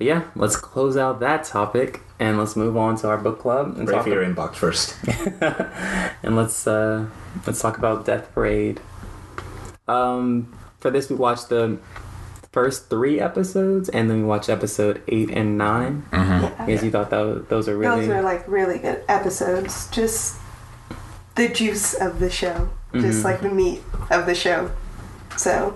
yeah, let's close out that topic and let's move on to our book club and Pray for your inbox first. and let's talk about Death Parade. For this, we watched the first 3 episodes, and then we watched episode 8 and 9. Yeah. Because you thought those are really... Those are like really good episodes. Just the juice of the show. Just like the meat of the show. So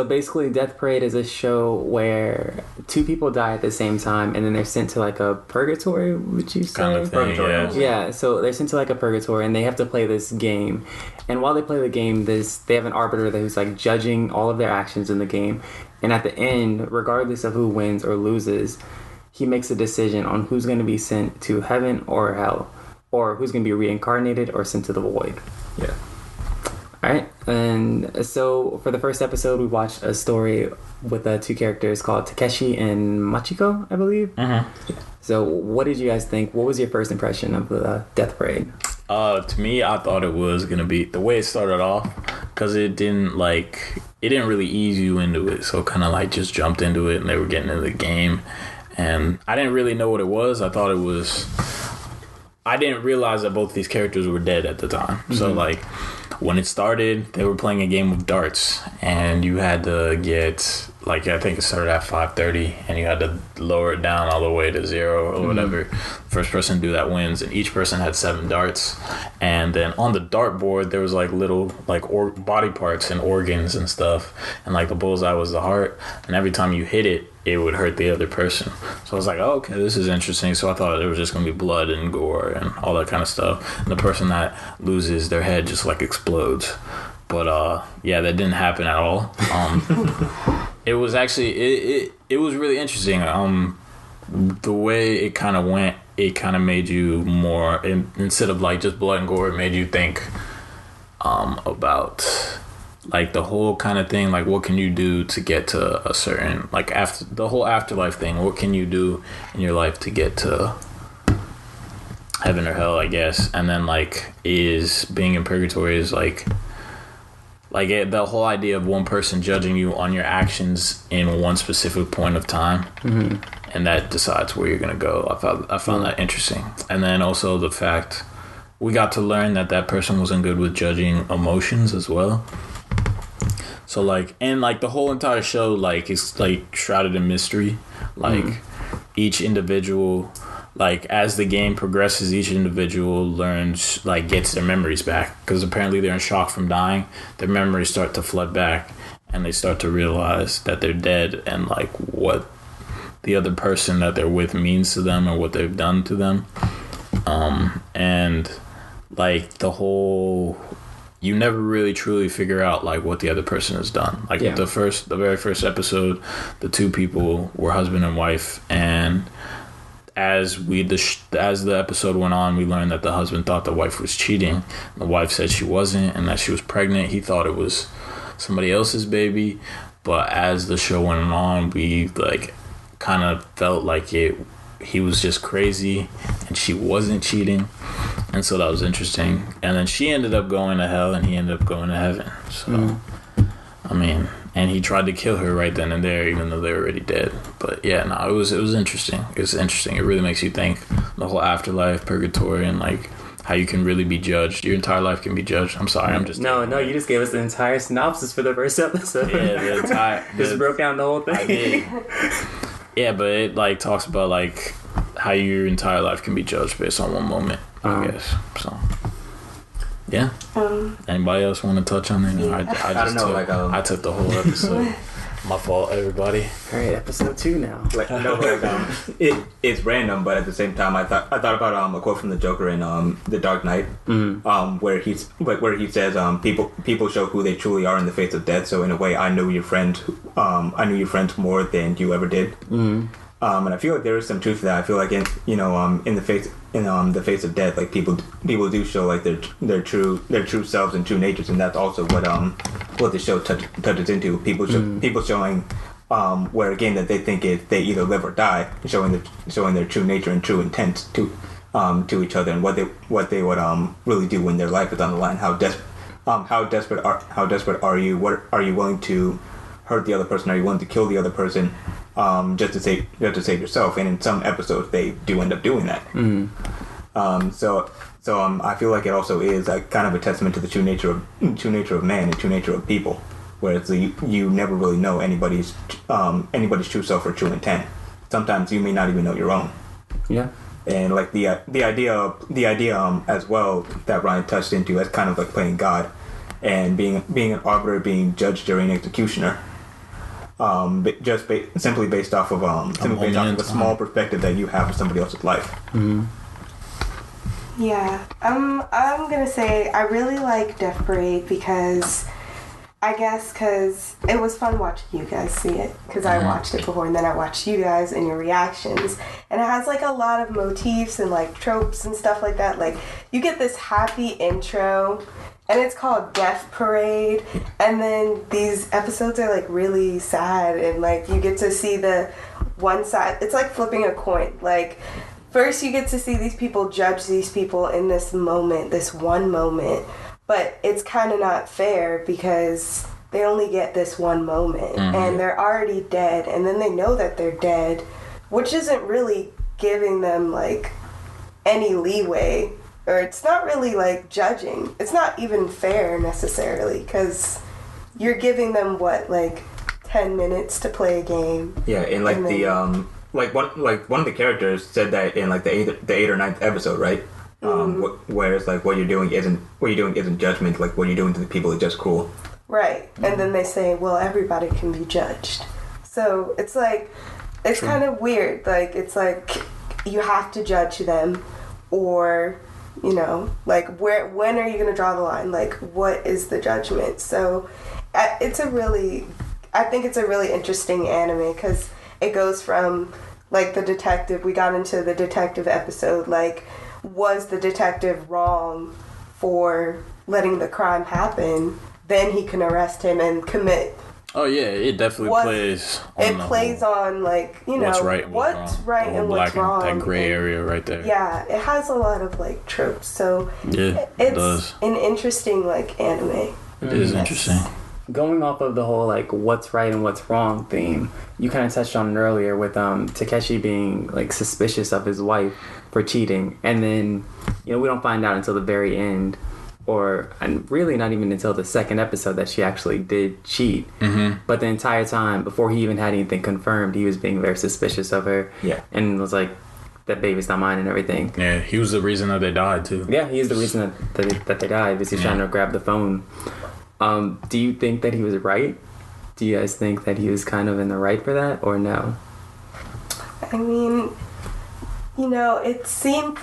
basically, Death Parade is a show where 2 people die at the same time, and then they're sent to like a purgatory, would you say? Kind of thing, Yeah, so they're sent to like a purgatory, and they have to play this game. And while they play the game, they have an arbiter who's like judging all of their actions in the game. And at the end, regardless of who wins or loses, he makes a decision on who's going to be sent to heaven or hell, or who's going to be reincarnated or sent to the void. Yeah. Alright, and so for the first episode, we watched a story with 2 characters called Takeshi and Machiko, I believe. So what did you guys think? What was your first impression of the Death Parade? To me, I thought it was going to be the way it started off, because it didn't really ease you into it. So kind of like just jumped into it and they were getting into the game. And I didn't really know what it was. I didn't realize that both these characters were dead at the time. So like when it started, they were playing a game of darts, and you had to get, like, I think it started at 5:30, and you had to lower it down all the way to 0 or whatever. First person to do that wins, and each person had 7 darts. And then on the dartboard, there was like little like body parts and organs and stuff, and like the bullseye was the heart, and every time you hit it, it would hurt the other person. So I was like, oh, okay, this is interesting. So I thought it was just going to be blood and gore and all that kind of stuff. And the person that loses, their head just like explodes. But yeah, that didn't happen at all. It was actually, it was really interesting. The way it kind of went, it kind of made you more, instead of like just blood and gore, it made you think about like the whole kind of thing, like what can you do to get to a certain, like after the whole afterlife thing, what can you do in your life to get to heaven or hell, I guess. And then like is being in purgatory is like the whole idea of one person judging you on your actions in one specific point of time, and that decides where you're gonna go. I found that interesting. And then also the fact we got to learn that person wasn't good with judging emotions as well. So like, and like the whole entire show like is like shrouded in mystery. Like each individual, like as the game progresses, each individual learns, like gets their memories back, because apparently they're in shock from dying. Their memories start to flood back, and they start to realize that they're dead, and like what the other person that they're with means to them or what they've done to them. And like the whole, you never really truly figure out like what the other person has done. Like the very first episode, the 2 people were husband and wife, and as the episode went on, we learned that the husband thought the wife was cheating. The wife said she wasn't, and that she was pregnant. He thought it was somebody else's baby. But as the show went on, we like kind of felt like he was just crazy and she wasn't cheating. And so that was interesting. And then she ended up going to hell and he ended up going to heaven. So I mean, and he tried to kill her right then and there, even though they were already dead. But yeah, no, it was interesting. It's interesting. It really makes you think the whole afterlife, purgatory, and like how you can really be judged. Your entire life can be judged. I'm sorry, I'm just no. You just gave us the entire synopsis for the first episode. Yeah, the entire just broke down the whole thing. I did. Yeah, but it like talks about like how your entire life can be judged based on one moment, I guess. So. Yeah. Anybody else want to touch on it? No, I don't know. I took the whole episode. My fault, everybody. All right, episode 2 now. It's random, but at the same time, I thought about a quote from the Joker in The Dark Knight, where he says people show who they truly are in the face of death. So in a way, I knew your friend more than you ever did. And I feel like there is some truth to that. I feel like in the face of death, like people do show like their true selves and true natures, and that's also what the show touches into. People showing where again that they think they either live or die, showing their true nature and true intent to each other, and what they would really do when their life is on the line. How desperate are you? What are you willing to hurt the other person? Are you willing to kill the other person? just to save yourself. And in some episodes, they do end up doing that. So I feel like it also is kind of a testament to the true nature of man and true nature of people, whereas you never really know anybody's true self or true intent. Sometimes you may not even know your own. Yeah. And like the idea as well that Ryan touched into as kind of like playing God and being an arbiter, being judge, jury, and executioner. Simply based off of a small perspective that you have of somebody else's life. Mm-hmm. Yeah, I'm gonna say I really like Death Parade because it was fun watching you guys see it, because I watched it before and then I watched you guys and your reactions, and it has like a lot of motifs and like tropes and stuff like that. Like you get this happy intro and it's called Death Parade, and then these episodes are like really sad, and like you get to see the one side. It's like flipping a coin. Like first you get to see these people judge these people in this moment, this one moment, but it's kind of not fair because they only get this one moment and they're already dead, and then they know that they're dead, which isn't really giving them like any leeway, or it's not really like judging. It's not even fair necessarily, because you're giving them like 10 minutes to play a game. Yeah, and like one of the characters said that in like the eighth or ninth episode, right? Whereas like what you're doing isn't judgment. Like what you're doing to the people is just cruel. Right, and then they say, well, everybody can be judged. So it's like it's kind of weird. Like it's like you have to judge them, or like when are you gonna draw the line? Like what is the judgment? So I think it's a really interesting anime because it goes from like the detective. We got into the detective episode. Like, was the detective wrong for letting the crime happen? Then he can arrest him and commit. Oh yeah, it definitely plays. It plays on like what's right and what's wrong. That gray area right there. Yeah, it has a lot of like tropes. So yeah, it's an interesting like anime. It is interesting. Going off of the whole like what's right and what's wrong theme, you kind of touched on it earlier with Takeshi being like suspicious of his wife for cheating, and then we don't find out until the very end, and really not even until the second episode that she actually did cheat. But the entire time before he even had anything confirmed, he was being very suspicious of her. Yeah, and was like, that baby's not mine and everything. Yeah, he was the reason that they died too. Yeah, he is the reason that they died, because he's trying to grab the phone. Do you think that he was right? Do you guys think that he was kind of in the right for that, or no? I mean, it seemed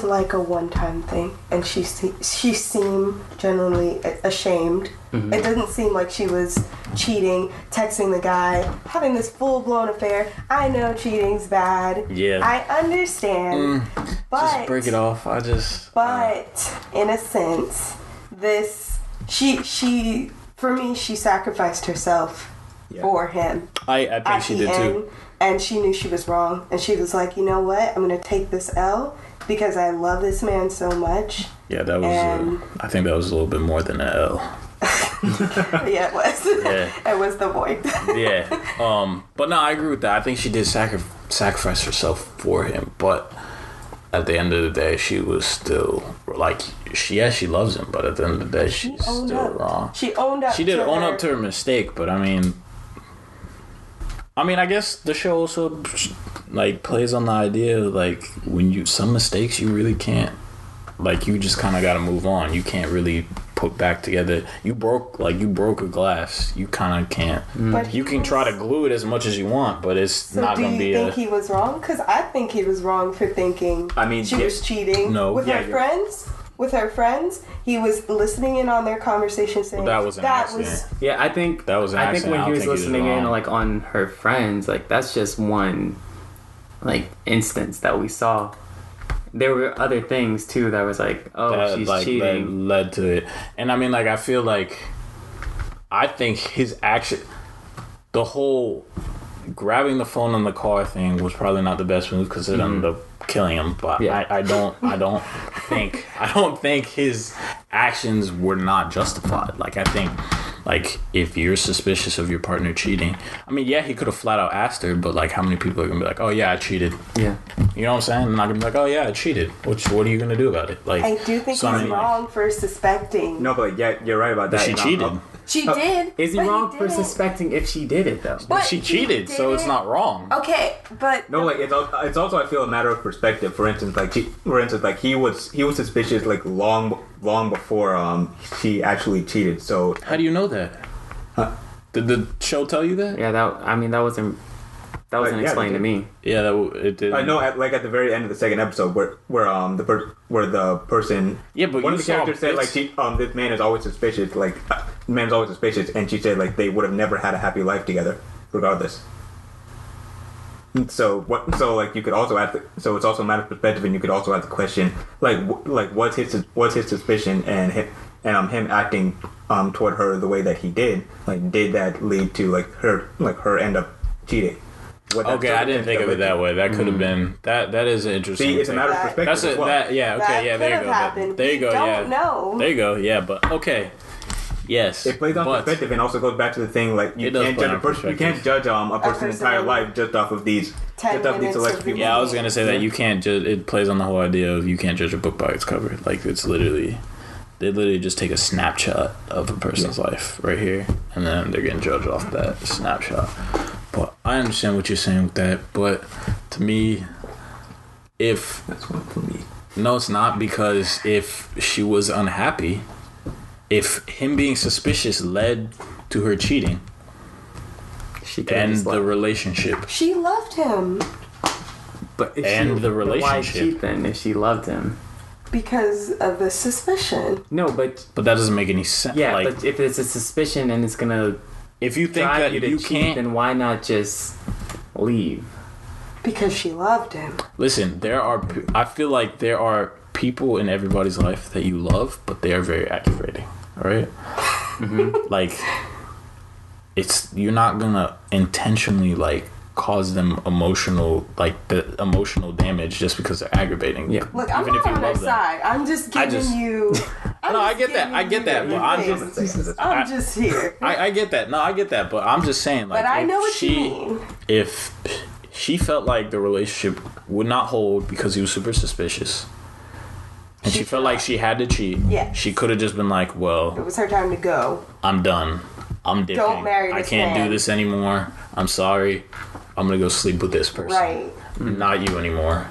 like a one-time thing, and she seemed genuinely ashamed. It didn't seem like she was cheating, texting the guy, having this full-blown affair. I know cheating's bad. Yeah. I understand. But just break it off. But in a sense, she for me, she sacrificed herself for him. I think she did too. And she knew she was wrong. And she was like, you know what? I'm going to take this L because I love this man so much. Yeah, that was... I think that was a little bit more than an L. Yeah, it was. Yeah. It was the void. Yeah. But no, I agree with that. I think she did sacrifice herself for him. But at the end of the day, she was still... Like, she loves him. But at the end of the day, she's still wrong. She owned up. She did own up to her mistake. But I mean, I guess the show also like plays on the idea of like when some mistakes you really can't, like you just kind of got to move on. You can't really put back together. You broke a glass. You kind of can't. But you can try to glue it as much as you want, but it's not going to be. Do you think he was wrong? Because I think he was wrong for thinking she was cheating with her friends. With her friends, he was listening in on their conversation, saying that was an accident. I think that was an accident. I think when he was listening in, like on her friends, like that's just one, like instance that we saw. There were other things too that was like, she's cheating, that led to it. And I mean, like I think his action, the whole grabbing the phone in the car thing was probably not the best move because it ended up killing him. But I don't think his actions were not justified. Like I think Like, if you're suspicious of your partner cheating, I mean, yeah, he could have flat out asked her, but like, how many people are gonna be like, oh yeah, I cheated? Yeah. You know what I'm saying? They're not gonna be like, oh yeah, I cheated. What are you gonna do about it? Like, I do think so he's wrong for suspecting. No, but yeah, you're right about that. she cheated. She did. Is he but wrong for didn't. suspecting if she did it though? But She he cheated, so it's didn't. not wrong. Okay, but No, like it's also I feel a matter of perspective. For instance, like he was suspicious like long before she actually cheated. So How do you know that? Huh? Did the show tell you that? Yeah, that wasn't yeah, explained to me. Yeah, it did. I know at the very end of the second episode where the person But one you of the characters saw said like this man is always suspicious, like man's always suspicious, and she said like they would have never had a happy life together regardless. So like you could also so it's also a matter of perspective, and you could also ask the question like what's his suspicion and him acting toward her the way that he did, like did that lead to her end up cheating? Okay, I didn't think of it that way. That could have been that. That is an interesting. See, it's a thing. matter of perspective. That's as it. well. That yeah. Okay. that Yeah. There you could go. have happened. There you go. We Yeah. don't know. There you go. Yeah. But okay. Yes. It plays on but perspective, and also goes back to the thing like you It does can't play judge a on person. You can't perspective. judge a person's entire life just off of these 10 just off these minutes select of people. Yeah, I was gonna say that you can't judge. It plays on the whole idea of you can't judge a book by its cover. Like it's literally, they literally just take a snapshot of a person's life right here, and then they're getting judged off that snapshot. But I understand what you're saying with that. But to me, if That's one for me. no, it's not, because if she was unhappy, if him being suspicious led to her cheating She could and just the relationship. She loved him but if and the Why relationship. cheat then if she loved him? because of the suspicion. No, but But that doesn't make any sense. yeah, like, but if it's a suspicion and it's gonna if you think drive that you to you cheat, can't then why not just leave? Because she loved him. listen, I feel like there are people in everybody's life that you love, but they are very aggravating. All right? Like, you're not gonna intentionally like cause them emotional damage just because they're aggravating. Yeah. Look, I'm Even if not you on her love them. side. I'm just giving you. No, I get that. I get that, but I'm just here. I get that. No, I get that, but I'm just saying, like, But I if know what you mean. If she felt like the relationship would not hold because he was super suspicious, and she felt like she had to cheat, Yes. she could have just been like, well, It was her time to go. I'm done. I'm dipping. Don't marry I this can't man. do this anymore. I'm sorry. I'm gonna go sleep with this person. Right. Not you anymore.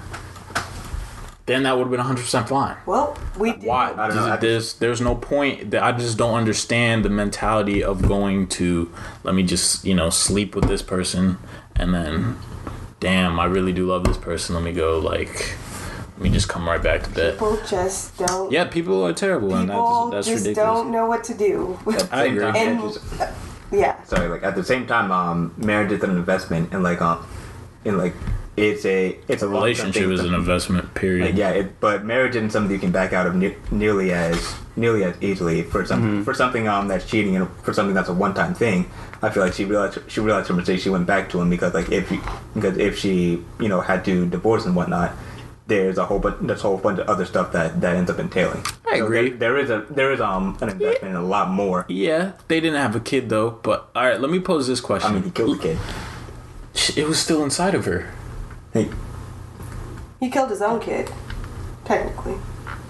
Then that would have been 100% fine. Well, we did. Why? I don't know. There's no point. I just don't understand the mentality of going to, let me just, sleep with this person, and then, damn, I really do love this person. Let me just come right back to bed. People just don't. Yeah, people are terrible, and People that's just ridiculous. don't know what to do. I agree. And yeah. Sorry, like at the same time, marriage is an investment, and it's a Relationship is an investment. Period. but marriage isn't something you can back out of nearly as easily for something that's cheating and for something that's a one-time thing. I feel like she realized her mistake. She went back to him because if she had to divorce and whatnot, there's a whole bunch of other stuff that ends up entailing. I agree. There is an investment in a lot more. Yeah, they didn't have a kid though. But all right, let me pose this question. I mean, he killed the kid. It was still inside of her. Hey, He killed his own kid, technically.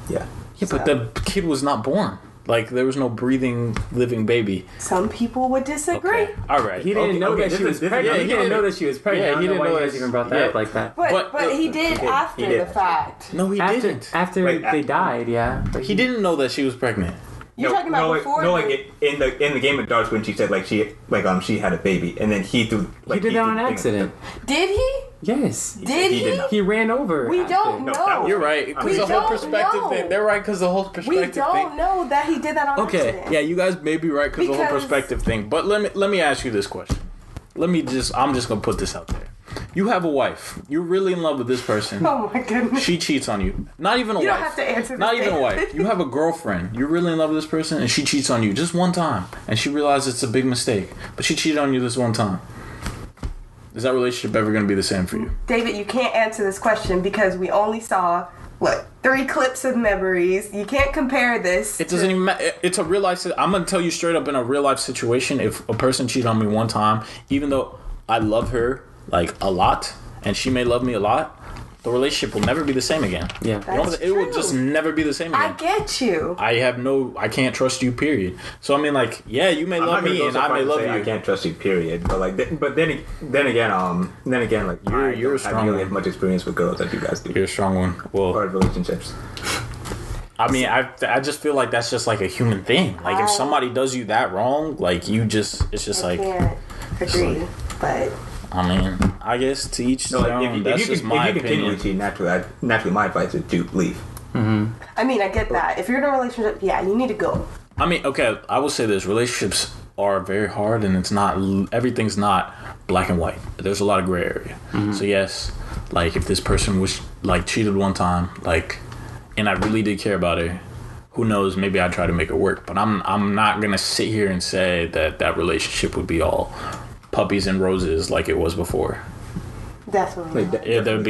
yeah. Yeah, but the kid was not born. Like, there was no breathing, living baby. Some people would disagree. Okay. All right. He didn't know that she was pregnant. yeah, he didn't know that she was pregnant. Yeah, I don't he know didn't why know you guys that- even brought that yeah. up like that. But he did he after did. the fact. No, he didn't. After Wait, they died, yeah. But He didn't know that she was pregnant. You're talking about before. in the Game of Darts when she said she had a baby and then he threw he did that on accident. Did he? Yes. Did he? did not. He ran over. We after. don't No, know. that was- You're right. We Because the whole don't perspective know. thing. They're right because the whole We perspective don't thing. know that he did that on Okay. accident. Yeah, you guys may be right because the whole Because- perspective thing. But let me ask you this question. I'm just gonna put this out there. You have a wife. You're really in love with this person. Oh my goodness. She cheats on you. Not even a You wife. don't have to answer this. Not even a David. wife. You have a girlfriend. You're really in love with this person, and she cheats on you just one time, and she realizes it's a big mistake, but she cheated on you this one time. Is that relationship ever going to be the same for you? David, you can't answer this question because we only saw what, 3 clips of memories. You can't compare this. It doesn't even matter. It's a real life. I'm gonna tell you straight up, in a real life situation, if a person cheated on me one time, even though I love her like a lot, and she may love me a lot, the relationship will never be the same again. Yeah. It will just never be the same again. I get you. I can't trust you, period. So I mean, like, yeah, you may love me and I may love you. I can't trust you, period. But like, but then again, like you're a strong really one. as much experience with girls as you guys do. You're a strong one. Well, Or relationships. I mean, I just feel like that's just like a human thing. Like, if somebody does you that wrong, like, it's just I like. can't agree, but. I mean, I guess to each their own. That's just my if you continue opinion. to cheat, naturally, my advice is to leave. I mean, I get that. If you're in a relationship, yeah, you need to go. I mean, okay, I will say this: relationships are very hard, and everything's not black and white. There's a lot of gray area. So yes, like if this person was like cheated one time, like, and I really did care about her, who knows? Maybe I'd try to make it work. But I'm not gonna sit here and say that relationship would be all puppies and roses like it was before. Definitely. There'd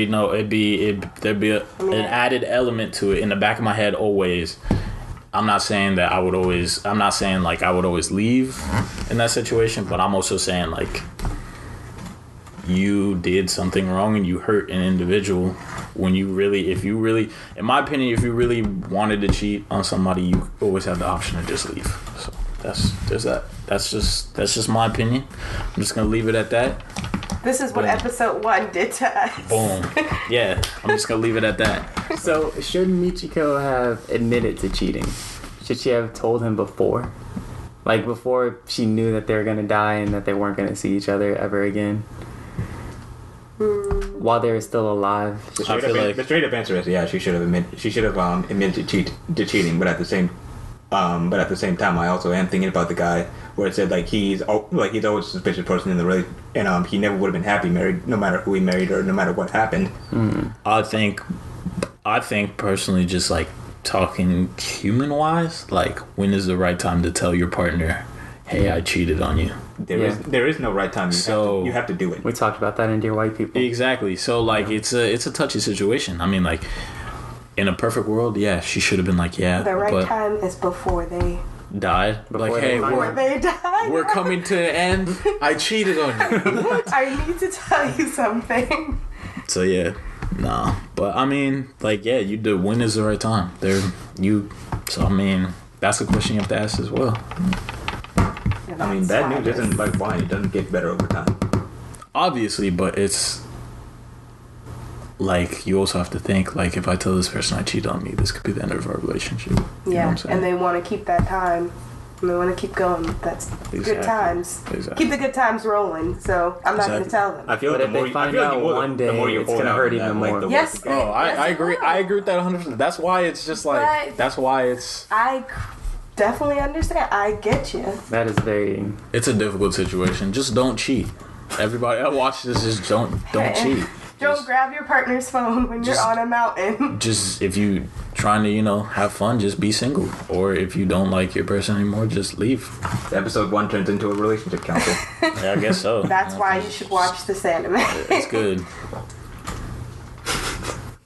be an added element to it in the back of my head always. I'm not saying like I would always leave in that situation, but I'm also saying like you did something wrong and you hurt an individual when if you really, in my opinion, if you really wanted to cheat on somebody, you always have the option to just leave. So that's just my opinion. I'm just gonna leave it at that. This is what episode 1 did to us. Boom. Yeah, I'm just gonna leave it at that. So, should Michiko have admitted to cheating? Should she have told him before? Like, before she knew that they were gonna die and that they weren't gonna see each other ever again? While they were still alive? The straight up answer is yeah. She should have admitted to cheating, but at the same time, I also am thinking about the guy where it said like he's always a suspicious person in the relationship, and he never would have been happy married, no matter who he married or no matter what happened. I think personally, just like talking human wise, like when is the right time to tell your partner, hey, I cheated on you? There is no right time. You have to do it. We talked about that in Dear White People. Exactly. So like it's a touchy situation. I mean, like in a perfect world, yeah, she should have been like, yeah. The right time is before they died. Like, hey, before they die. We're coming to the end. I cheated on you. I need to tell you something. So yeah, nah. But I mean, like, yeah, you do. When is the right time? So I mean, that's a question you have to ask as well. I mean, bad news isn't like wine. It doesn't get better over time. Obviously, but it's like you also have to think like, if I tell this person I cheated on me, this could be the end of our relationship. You know what I'm saying? And they want to keep that time. And they want to keep going. That's good times. Exactly. Keep the good times rolling. So I'm not going to tell them. I feel but like if they find out one day, it's going to hurt even more. Yes. I agree. I agree with that 100%. That's why it's just like. But that's why it's. I definitely understand. I get you. That is very. It's a difficult situation. Just don't cheat. Everybody that watches this, just don't cheat. Don't grab your partner's phone when you're on a mountain. Just if you trying to have fun, just be single. Or if you don't like your person anymore, just leave. Episode 1 turns into a relationship counsel. Yeah, I guess so. That's why you should watch this anime. It's good.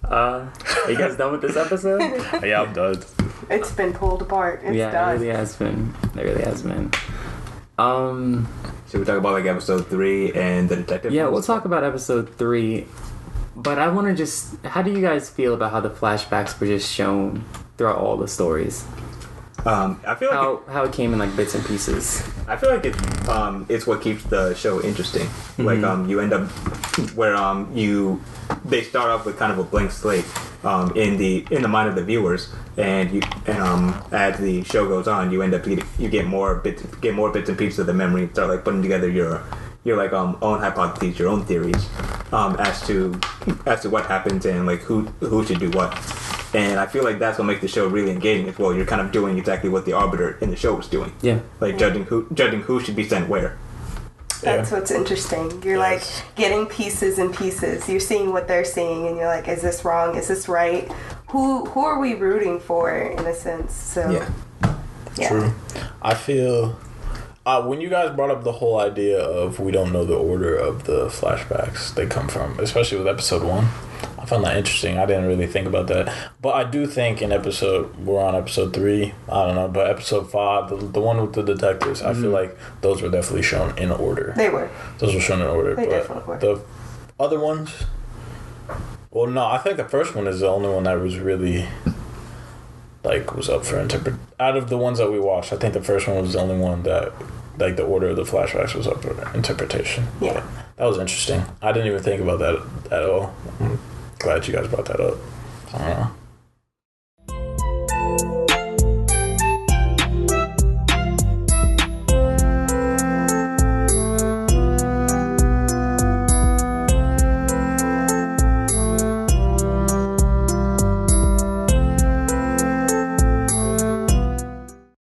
Are you guys done with this episode? Yeah, I'm done. It's been pulled apart. It's done. It really has been. It really has been. Should we talk about like episode 3 and the detective? Yeah, we'll talk about episode 3. But I want to how do you guys feel about how the flashbacks were just shown throughout all the stories? I feel like how it came in like bits and pieces. I feel like it's what keeps the show interesting. Like you end up where they start off with kind of a blank slate in the mind of the viewers, and as the show goes on, you end up you get more bits and pieces of the memory, and start like putting together your like own hypotheses, your own theories as to what happens and like who should do what. And I feel like that's what makes the show really engaging as well. You're kind of doing exactly what the arbiter in the show was doing. Yeah. Like judging who should be sent where. That's what's interesting. You're like getting pieces and pieces. You're seeing what they're seeing, and you're like, is this wrong? Is this right? Who are we rooting for, in a sense? So yeah. True. I feel when you guys brought up the whole idea of we don't know the order of the flashbacks they come from, especially with episode 1, I found that interesting. I didn't really think about that, but I do think we're on episode 3. I don't know, but episode 5, the one with the detectives, I feel like those were definitely shown in order. They were. Those were shown in order. They definitely were. The other ones, well, no, I think the first one is the only one that was really was up for out of the ones that we watched. I think the first one was the only one that the order of the flashbacks was up for interpretation. Yeah. But that was interesting. I didn't even think about that at all. I'm glad you guys brought that up. I don't know.